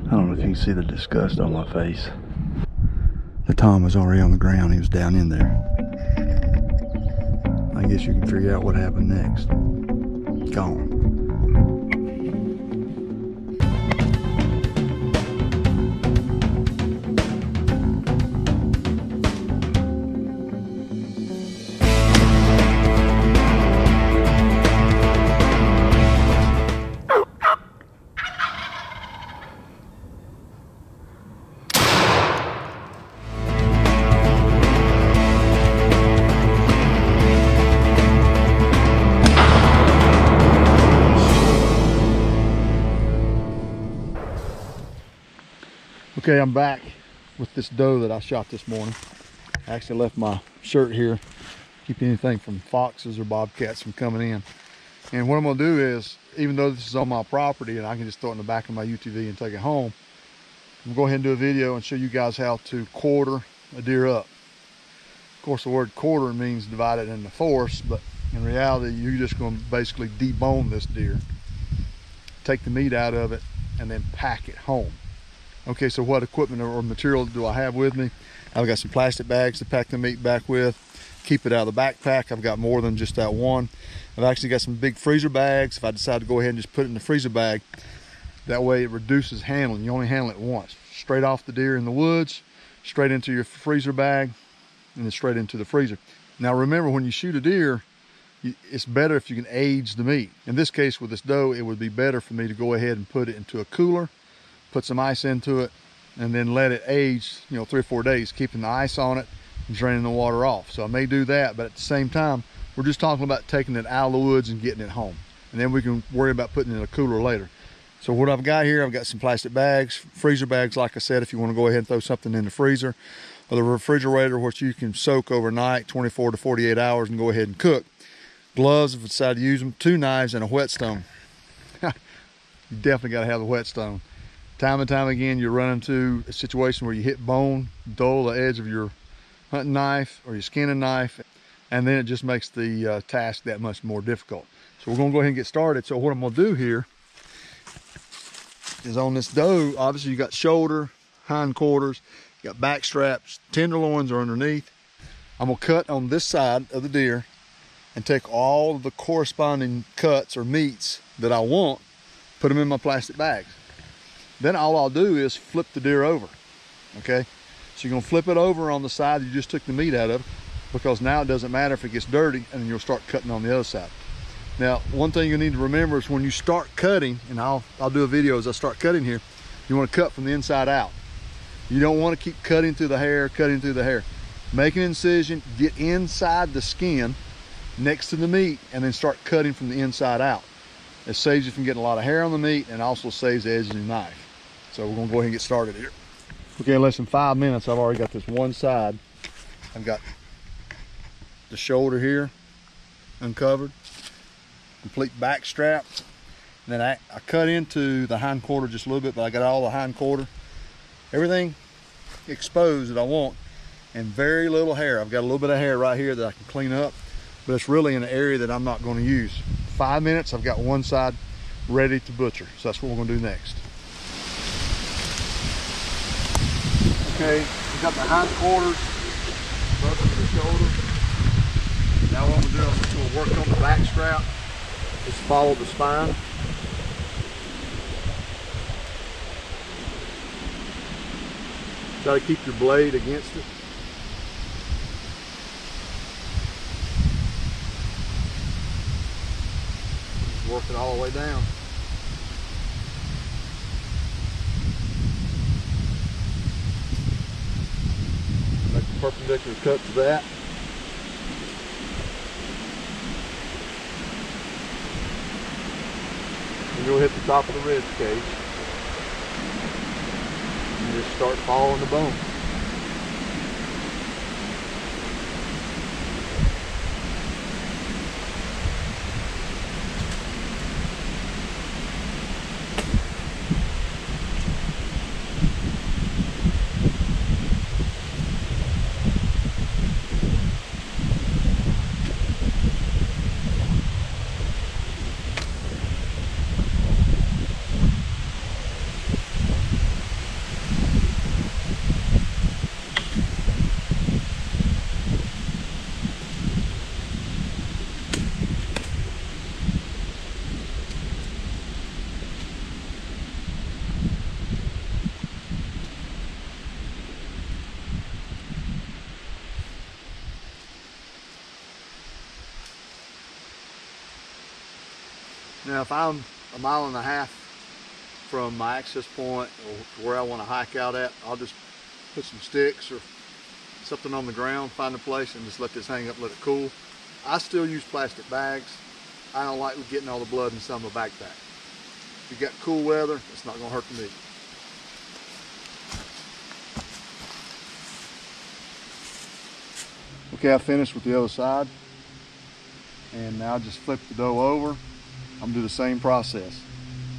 I don't know if you can see the disgust on my face. The Tom was already on the ground. He was down in there. I guess you can figure out what happened next. Gone. Okay, I'm back with this doe that I shot this morning. I actually left my shirt here, keep anything from foxes or bobcats from coming in. And what I'm gonna do is, even though this is on my property and I can just throw it in the back of my UTV and take it home, I'm gonna go ahead and do a video and show you guys how to quarter a deer up. Of course, the word quarter means divide it into fourths, but in reality, you're just gonna basically debone this deer, take the meat out of it, and then pack it home. Okay, so what equipment or material do I have with me? I've got some plastic bags to pack the meat back with, keep it out of the backpack. I've got more than just that one. I've actually got some big freezer bags. If I decide to go ahead and just put it in the freezer bag, that way it reduces handling. You only handle it once. Straight off the deer in the woods, straight into your freezer bag, and then straight into the freezer. Now remember, when you shoot a deer, it's better if you can age the meat. In this case with this doe, it would be better for me to go ahead and put it into a cooler, put some ice into it, and then let it age, 3 or 4 days, keeping the ice on it and draining the water off. So I may do that, but at the same time, we're just talking about taking it out of the woods and getting it home. And then we can worry about putting it in a cooler later. So what I've got here, I've got some plastic bags, freezer bags, like I said, if you want to go ahead and throw something in the freezer, or the refrigerator, which you can soak overnight, 24 to 48 hours, and go ahead and cook. Gloves, if you decide to use them, 2 knives, and a whetstone. You definitely got to have the whetstone. Time and time again, you run into a situation where you hit bone, dull the edge of your hunting knife or your skinning knife, and then it just makes the task that much more difficult. So we're gonna go ahead and get started. So what I'm gonna do here is, on this doe, obviously you got shoulder, hind quarters, you got back straps, tenderloins are underneath. I'm gonna cut on this side of the deer and take all of the corresponding cuts or meats that I want, put them in my plastic bags. Then all I'll do is flip the deer over, okay? So you're gonna flip it over on the side you just took the meat out of, because now it doesn't matter if it gets dirty, and then you'll start cutting on the other side. Now, one thing you need to remember is when you start cutting, and I'll do a video as I start cutting here, you wanna cut from the inside out. You don't wanna keep cutting through the hair, cutting through the hair. Make an incision, get inside the skin next to the meat, and then start cutting from the inside out. It saves you from getting a lot of hair on the meat, and also saves the edge of the knife. So we're gonna go ahead and get started here. Okay, in less than 5 minutes, I've already got this one side. I've got the shoulder here uncovered, complete back strap. And then I cut into the hind quarter just a little bit, but I got all the hind quarter, everything exposed that I want, and very little hair. I've got a little bit of hair right here that I can clean up, but it's really in an area that I'm not gonna use. 5 minutes, I've got one side ready to butcher. So that's what we're gonna do next. Okay, we got the hind quarters, both of the shoulder. Now what we'll do is we'll work on the back strap. Just follow the spine. Try to keep your blade against it. Work it all the way down. Make a perpendicular cut to that. And you'll hit the top of the rib cage. And just start following the bone. Now if I'm a mile and a half from my access point or where I want to hike out at, I'll just put some sticks or something on the ground, find a place, and just let this hang up, let it cool. I still use plastic bags. I don't like getting all the blood inside my backpack. If you got cool weather, it's not going to hurt the meat. Okay, I finished with the other side, and now just flip the dough over. I'm going to do the same process.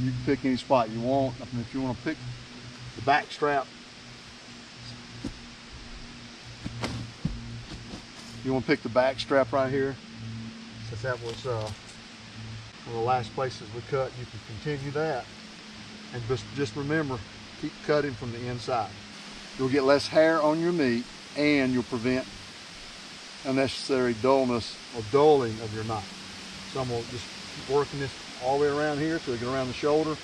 You can pick any spot you want. I mean, if you want to pick the back strap, you want to pick the back strap right here, since that was one of the last places we cut. You can continue that, and just remember, keep cutting from the inside. You'll get less hair on your meat, and you'll prevent unnecessary dullness or dulling of your knife. So I'm going to just keep working this all the way around here till we get around the shoulder.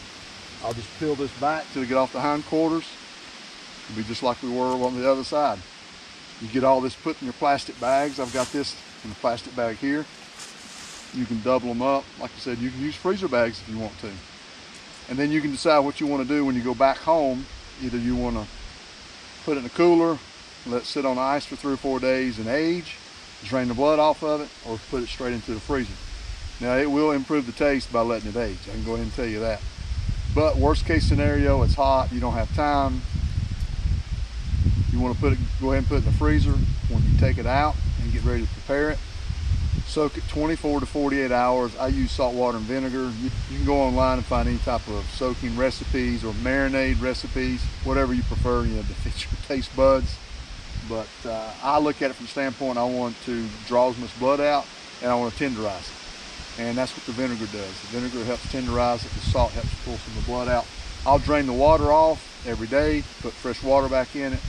I'll just peel this back till we get off the hindquarters. It'll be just like we were on the other side. You get all this put in your plastic bags. I've got this in the plastic bag here. You can double them up. Like I said, you can use freezer bags if you want to. And then you can decide what you want to do when you go back home. Either you want to put it in a cooler, let it sit on ice for 3 or 4 days and age, drain the blood off of it, or put it straight into the freezer. Now it will improve the taste by letting it age. I can go ahead and tell you that. But worst case scenario, it's hot, you don't have time. You want to go ahead and put it in the freezer. When you take it out and get ready to prepare it, soak it 24 to 48 hours. I use salt water and vinegar. You can go online and find any type of soaking recipes or marinade recipes, whatever you prefer, you know, to fit your taste buds. But I look at it from the standpoint, I want to draw as much blood out, and I want to tenderize it. And that's what the vinegar does. The vinegar helps tenderize it, the salt helps pull some of the blood out. I'll drain the water off every day, put fresh water back in it,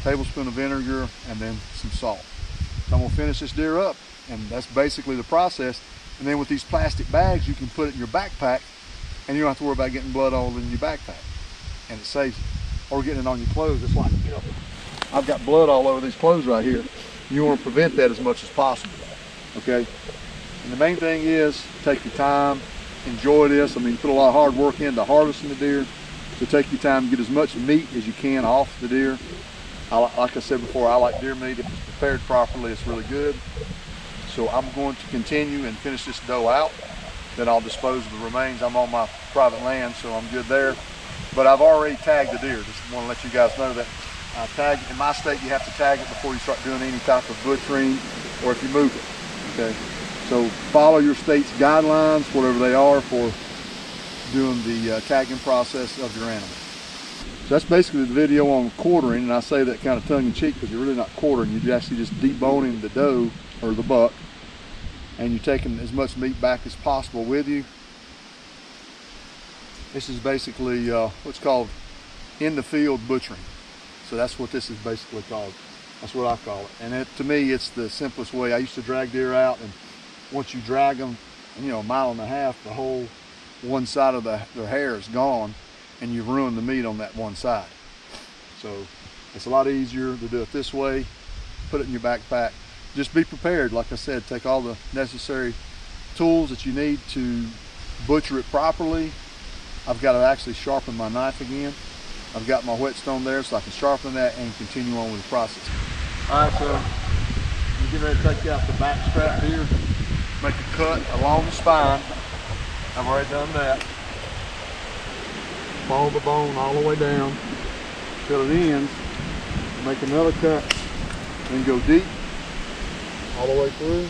tablespoon of vinegar, and then some salt. So I'm gonna finish this deer up, and that's basically the process. And then with these plastic bags, you can put it in your backpack, and you don't have to worry about getting blood all in your backpack. And it saves it. Or getting it on your clothes. It's like, you know, I've got blood all over these clothes right here. You want to prevent that as much as possible, okay? And the main thing is, take your time, enjoy this. I mean, put a lot of hard work into harvesting the deer, so take your time, get as much meat as you can off the deer. Like I said before, I like deer meat. If it's prepared properly, it's really good. So I'm going to continue and finish this doe out. Then I'll dispose of the remains. I'm on my private land, so I'm good there. But I've already tagged the deer. Just want to let you guys know that. In my state, you have to tag it before you start doing any type of butchering or if you move it, okay? So follow your state's guidelines, whatever they are, for doing the tagging process of your animal. So that's basically the video on quartering, and I say that kind of tongue-in-cheek because you're really not quartering. You're actually just deboning the doe or the buck, and you're taking as much meat back as possible with you. This is basically what's called in the field butchering. So that's what this is basically called. That's what I call it. And to me, it's the simplest way. I used to drag deer out, and once you drag them, you know, a mile and a half, the whole one side of their hair is gone, and you've ruined the meat on that one side. So it's a lot easier to do it this way. Put it in your backpack. Just be prepared. Like I said, take all the necessary tools that you need to butcher it properly. I've got to actually sharpen my knife again. I've got my whetstone there so I can sharpen that and continue on with the process. All right, so I'm getting ready to take out the back strap here. Make a cut along the spine. I've already done that. Follow the bone all the way down till it ends. Make another cut, then go deep all the way through.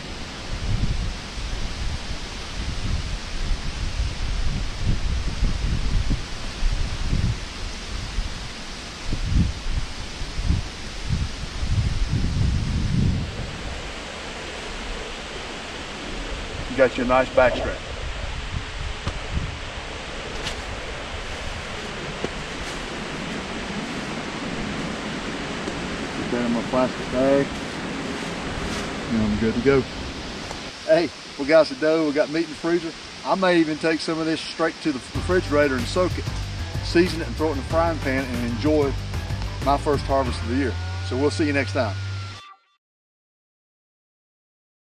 You got your nice back strap. Put that in my plastic bag, and I'm good to go. Hey, we got the dough, we got meat in the freezer. I may even take some of this straight to the refrigerator and soak it, season it, and throw it in the frying pan and enjoy my first harvest of the year. So we'll see you next time.